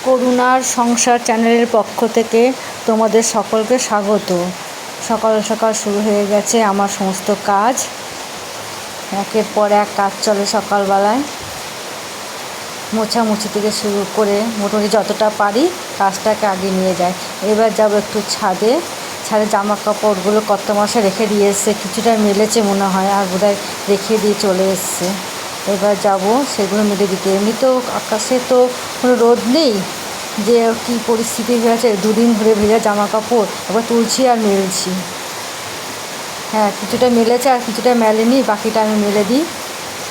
করুণার সংসার চ্যানেলের পক্ষ থেকে তোমাদের সকলকে স্বাগত। সকাল সকাল শুরু হয়ে গেছে আমার সমস্ত কাজ, একের পর এক কাজ চলে। সকালবেলায় মোছামুছি থেকে শুরু করে মোটামুটি যতটা পারি কাজটাকে আগে নিয়ে যাই। এবার যাবো একটু ছাদে জামা কাপড়গুলো কত মাসে রেখে দিয়ে এসছে, কিছুটা মেলেছে মনে হয়, আর বোধহয় রেখে দিয়ে চলে এসছে। এবার যাব সেগুলো মেলে দিতে। এমনি তো আকাশে তো কোনো রোদ নেই, যে কী পরিস্থিতি হয়েছে, দুদিন ধরে ভেজা জামা কাপড় এবার তুলছি আর মেলছি। হ্যাঁ, কিছুটা মেলেছে আর কিছুটা মেলেনি, বাকিটা আমি মেলে দিই,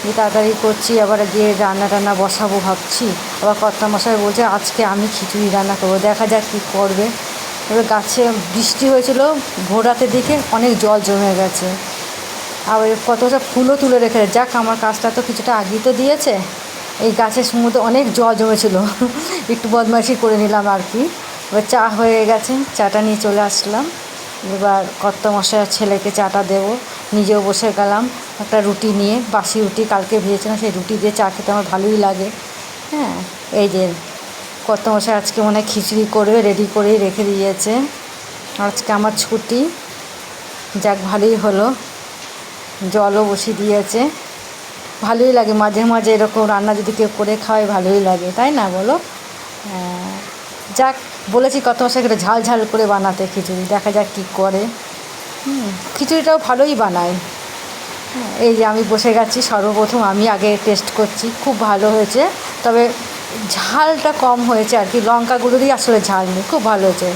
দিয়ে তাড়াতাড়ি করছি। আবার গিয়ে রান্না বসাবো ভাবছি। আবার কর্তামশাই বলছে আজকে আমি খিচুড়ি রান্না করবো, দেখা যাক কী করবে। এবার গাছে বৃষ্টি হয়েছিল ভোর রাতের দিকে, অনেক জল জমে গেছে। আবার কত সব ফুলও তুলে রেখেছে। যাক, আমার কাজটা তো কিছুটা আগেই তো দিয়েছে। এই গাছের মধ্যে অনেক জল জমেছিল, একটু বদমাইশি করে নিলাম আর কি। এবার চা হয়ে গেছে, চাটা নিয়ে চলে আসলাম। এবার কর্তামশাই আর ছেলেকে চাটা দেবো, নিজেও বসে গেলাম একটা রুটি নিয়ে, বাসি রুটি কালকে ভেজেছিলাম, সেই রুটি দিয়ে চা খেতে আমার ভালোই লাগে। হ্যাঁ, এই যে কর্তামশাই আজকে মনে হয় খিচুড়ি করবে, রেডি করেই রেখে দিয়েছে। আজকে আমার ছুটি, যাক ভালোই হলো। জলও বসিয়ে দিয়েছে। ভালোই লাগে মাঝে মাঝে এরকম রান্না যদি কেউ করে খাওয়ায়, ভালোই লাগে, তাই না বলো? যাক, বলেছি কর্তামশাইকে একটু ঝাল ঝাল করে বানাতে খিচুড়ি, দেখা যাক কী করে। খিচুড়িটাও ভালোই বানায়। এই যে আমি বসে গেছি, সর্বপ্রথম আমি আগে টেস্ট করছি। খুব ভালো হয়েছে, তবে ঝালটা কম হয়েছে আর কি, লঙ্কাগুলো দিয়ে আসলে ঝাল নেই, খুব ভালো হয়েছে।